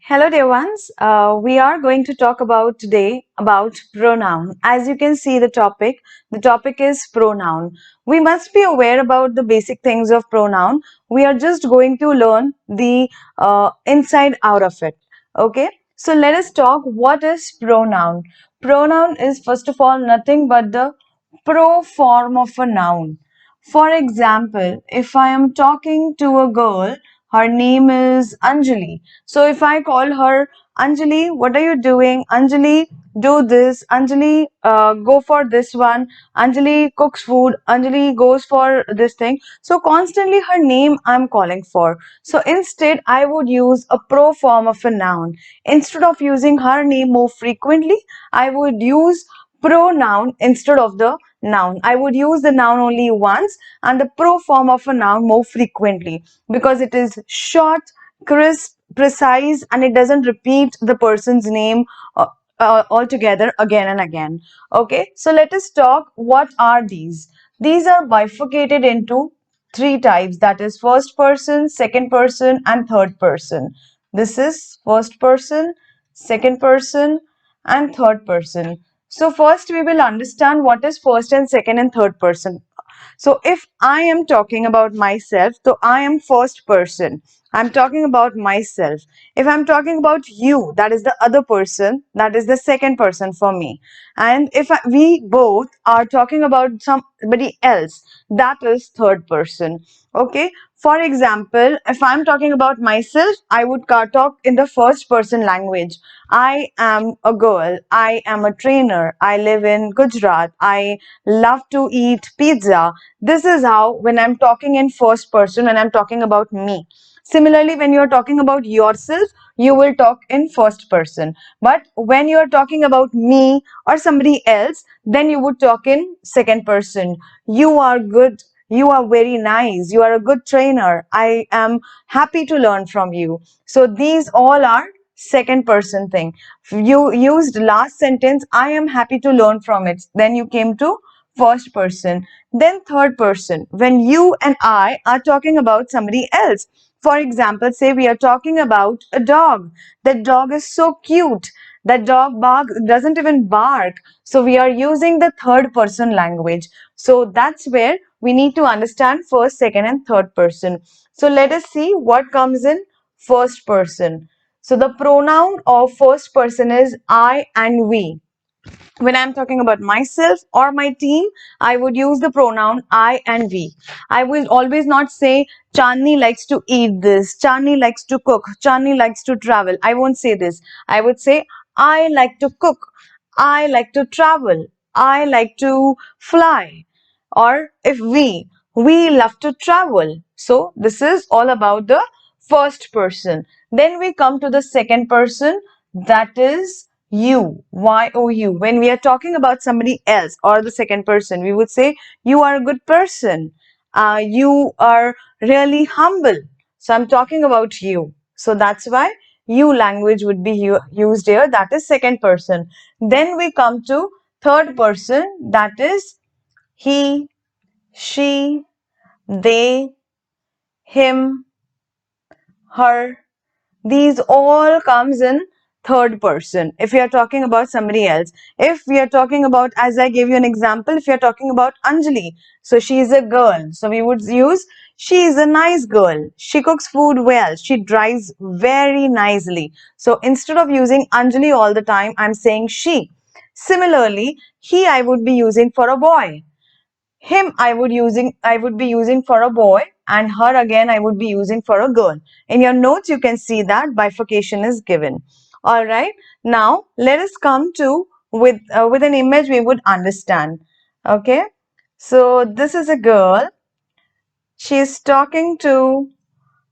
Hello dear ones, we are going to talk about today about pronoun. As you can see the topic is pronoun. We must be aware about the basic things of pronoun. We are just going to learn the inside out of it. Okay, so let us talk what is pronoun. Pronoun is first of all nothing but the pro form of a noun. For example, if I am talking to a girl, her name is Anjali. So if I call her Anjali, what are you doing? Anjali, do this. Anjali, go for this one. Anjali cooks food. Anjali goes for this thing. So constantly her name I'm calling for. So instead, I would use a pro form of a noun. Instead of using her name more frequently, I would use pronoun instead of the noun. I would use the noun only once and the pro form of a noun more frequently because it is short, crisp, precise, and it doesn't repeat the person's name altogether again and again. Okay, so let us talk what are these. These are bifurcated into three types, that is first person, second person, and third person. This is first person, second person, and third person. So first we will understand what is first and second and third person. So if I am talking about myself, so I am first person. I'm talking about myself. If I'm talking about you, that is the other person, that is the second person for me. And if we both are talking about somebody else, that is third person. Okay. For example, if I'm talking about myself, I would talk in the first person language. I am a girl. I am a trainer. I live in Gujarat. I love to eat pizza. This is how, when I'm talking in first person, when I'm talking about me. Similarly, when you're talking about yourself, you will talk in first person. But when you're talking about me or somebody else, then you would talk in second person. You are good. You are very nice. You are a good trainer. I am happy to learn from you. So these all are second person thing. You used last sentence, I am happy to learn from it. Then you came to first person. Then third person, when you and I are talking about somebody else. For example, say we are talking about a dog. That dog is so cute. That dog doesn't even bark. So we are using the third person language. So that's where we need to understand first, second, and third person. So let us see what comes in first person. So the pronoun of first person is I and we. When I'm talking about myself or my team, I would use the pronoun I and we. I will always not say Chandni likes to eat this, Chandni likes to cook, Chandni likes to travel. I won't say this. I would say I like to cook, I like to travel, I like to fly. Or if we love to travel. So this is all about the first person. Then we come to the second person, that is you, you. When we are talking about somebody else or the second person, we would say you are a good person. You are really humble. So I'm talking about you. So that's why you language would be used here. That is second person. Then we come to third person. That is he, she, they, him, her. These all comes in third person if we are talking about somebody else. If we are talking about, as I gave you an example, if you are talking about Anjali, so she is a girl, so we would use she is a nice girl, she cooks food well, she drives very nicely. So instead of using Anjali all the time, I'm saying she. Similarly, he I would be using for a boy. Him I would be using for a boy, and her again I would be using for a girl. In your notes you can see that bifurcation is given. All right, now let us come to with an image we would understand. Okay, so this is a girl. She is talking to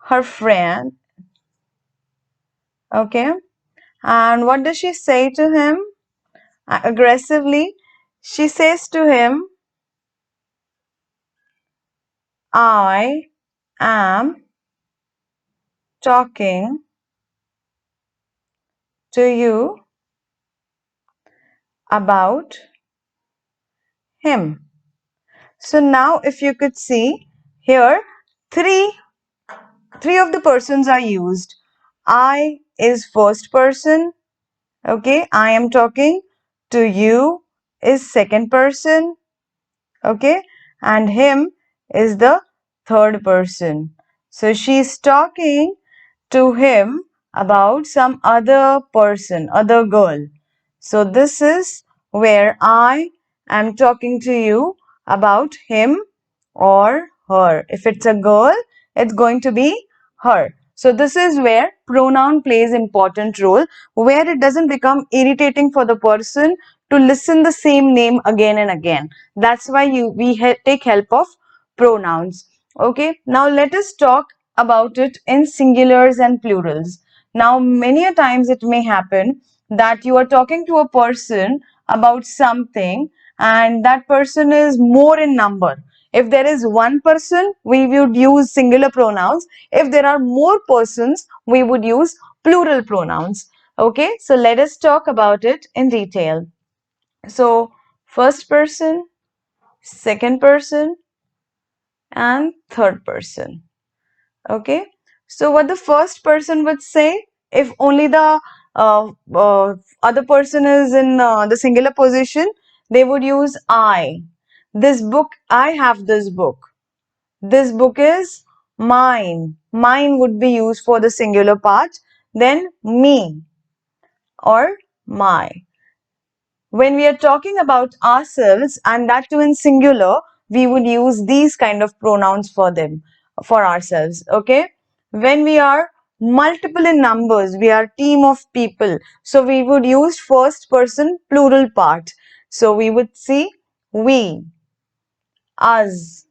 her friend. Okay, and what does she say to him? Aggressively she says to him, I am talking to you about him. So now if you could see here, three of the persons are used. I is first person. Okay, I am talking to you is second person. Okay, and him is the third person. So she's talking to him about some other person, other girl. So this is where I am talking to you about him or her. If it's a girl, it's going to be her. So this is where pronoun plays important role, where it doesn't become irritating for the person to listen the same name again and again. That's why we take help of pronouns. Okay, now let us talk about it in singulars and plurals. Now many a times it may happen that you are talking to a person about something and that person is more in number. If there is one person, we would use singular pronouns. If there are more persons, we would use plural pronouns. Okay, so let us talk about it in detail. So, first person, second person, and third person. Okay, so what the first person would say, if only the other person is in the singular position, they would use I. This book, I have this book. This book is mine. Mine would be used for the singular part. Then me or my. When we are talking about ourselves and that too in singular, we would use these kind of pronouns for them, for ourselves. Okay. When we are multiple in numbers, we are team of people. So we would use first person plural part. So we would see we, us,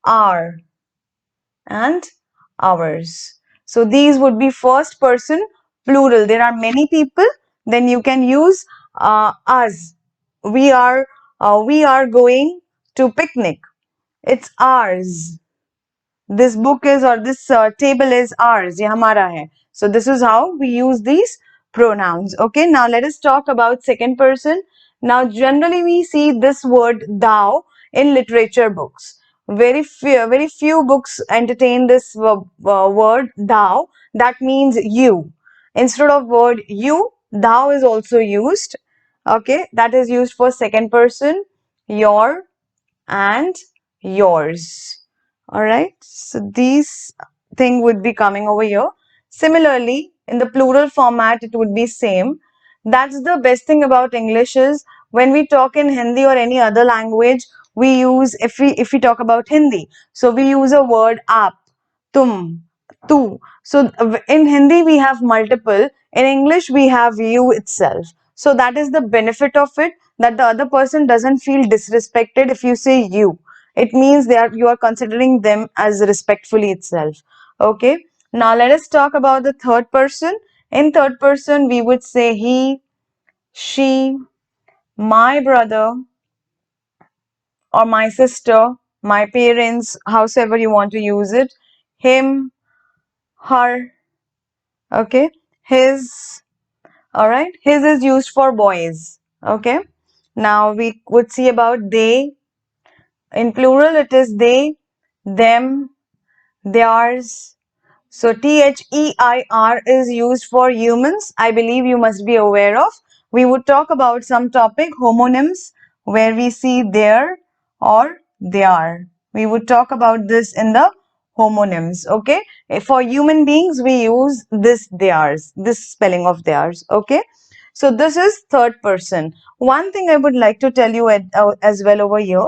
our, and ours. So these would be first person plural. There are many people. Then you can use us. We are going to picnic. It's ours. This book is or this table is ours. ये हमारा है. So this is how we use these pronouns. Okay. Now let us talk about second person. Now generally we see this word thou in literature books. Very few books entertain this word thou. That means you. Instead of word you, thou is also used. Okay. That is used for second person, your and yours. All right, so these thing would be coming over here. Similarly, in the plural format, it would be same. That's the best thing about English is when we talk in Hindi or any other language, we use, if we talk about Hindi, so we use a word aap, tum, tu. So in Hindi we have multiple. In English we have you itself. So that is the benefit of it, that the other person doesn't feel disrespected if you say you. It means you are considering them as respectfully itself. Okay. Now let us talk about the third person. In third person, we would say he, she, my brother or my sister, my parents, howsoever you want to use it, him, her, okay, his, all right, his is used for boys, okay. Now we would see about they. In plural, it is they, them, theirs. So THEIR is used for humans. I believe you must be aware of. We would talk about some topic, homonyms, where we see their or their. We would talk about this in the homonyms. Okay. For human beings, we use this theirs, this spelling of theirs. Okay. So this is third person. One thing I would like to tell you as well over here,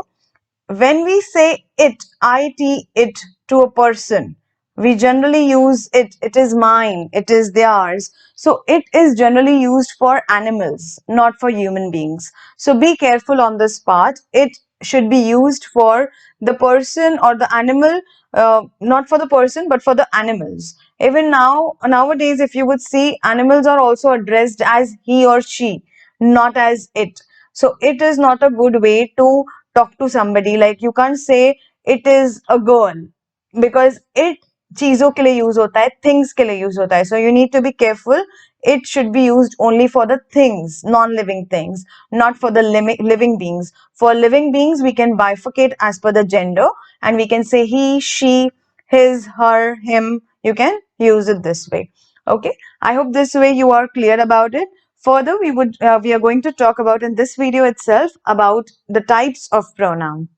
when we say it to a person, we generally use it is mine, it is theirs. So it is generally used for animals, not for human beings. So be careful on this part. It should be used for the person or the animal, not for the person but for the animals. Even nowadays, if you would see, animals are also addressed as he or she, not as it. So it is not a good way to talk to somebody. Like you can't say it is a girl, because it चीजों के लिए use होता है, things के लिए use होता है. So you need to be careful. It should be used only for the things, non-living things, not for the living beings. For living beings, we can bifurcate as per the gender, and we can say he, she, his, her, him. You can use it this way. Okay, I hope this way you are clear about it. Further, we are going to talk about in this video itself about the types of pronoun.